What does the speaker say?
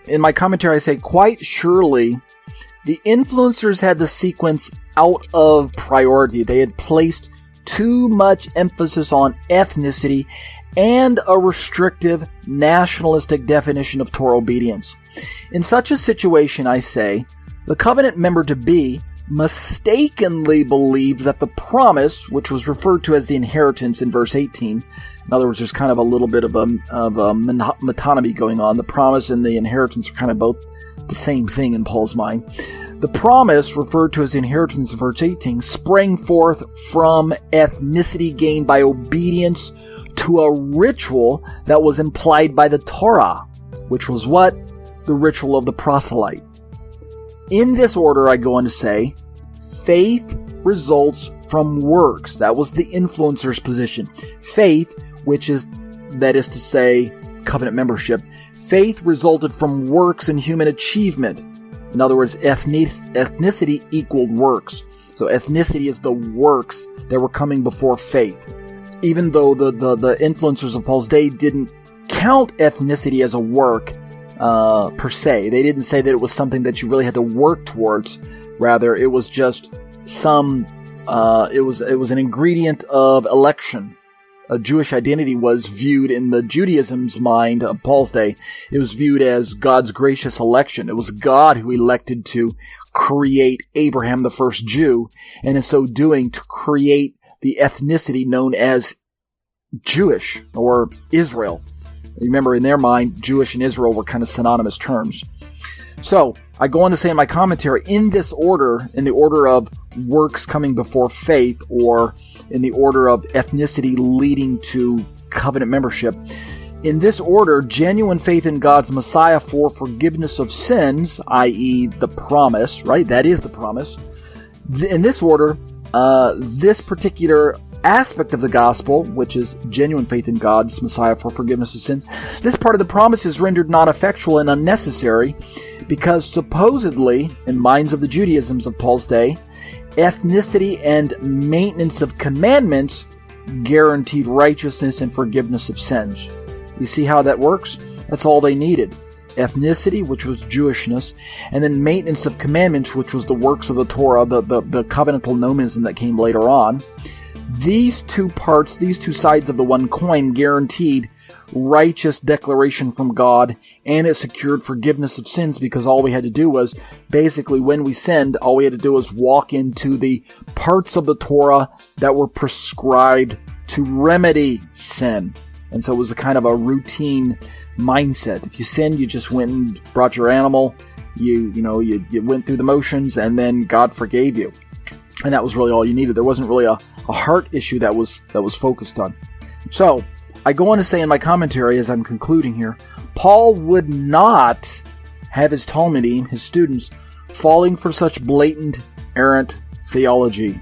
In my commentary, I say, quite surely, the influencers had the sequence out of priority. They had placed too much emphasis on ethnicity and a restrictive nationalistic definition of Torah obedience. In such a situation, I say, the covenant member-to-be mistakenly believed that the promise, which was referred to as the inheritance in verse 18, in other words, there's kind of a little bit of a metonymy going on. The promise and the inheritance are kind of both the same thing in Paul's mind. The promise, referred to as the inheritance in verse 18, sprang forth from ethnicity gained by obedience to a ritual that was implied by the Torah, which was what? The ritual of the proselyte. In this order, I go on to say, faith results from works. That was the influencer's position. Faith, that is to say, covenant membership. Faith resulted from works and human achievement. In other words, ethnicity equaled works. So ethnicity is the works that were coming before faith. Even though the influencers of Paul's day didn't count ethnicity as a work per se. They didn't say that it was something that you really had to work towards. Rather, it was just it was an ingredient of election. A Jewish identity was viewed in the Judaism's mind of Paul's day. It was viewed as God's gracious election. It was God who elected to create Abraham, the first Jew, and in so doing to create the ethnicity known as Jewish or Israel. Remember, in their mind, Jewish and Israel were kind of synonymous terms. So, I go on to say in my commentary, in this order, in the order of works coming before faith, or in the order of ethnicity leading to covenant membership, in this order, genuine faith in God's Messiah for forgiveness of sins, i.e. the promise, right? That is the promise. In this order, this particular aspect of the gospel, which is genuine faith in God's Messiah for forgiveness of sins, this part of the promise is rendered not effectual and unnecessary because supposedly, in minds of the Judaisms of Paul's day, ethnicity and maintenance of commandments guaranteed righteousness and forgiveness of sins. You see how that works? That's all they needed. Ethnicity, which was Jewishness, and then maintenance of commandments, which was the works of the Torah, the covenantal nomism that came later on. These two parts, these two sides of the one coin guaranteed righteous declaration from God, and it secured forgiveness of sins because all we had to do was, basically when we sinned, all we had to do was walk into the parts of the Torah that were prescribed to remedy sin. And so it was a kind of a routine mindset. If you sinned, you just went and brought your animal, you went through the motions, and then God forgave you. And that was really all you needed. There wasn't really a heart issue that was focused on. So, I go on to say in my commentary, as I'm concluding here, Paul would not have his Talmudim, his students, falling for such blatant, errant theology.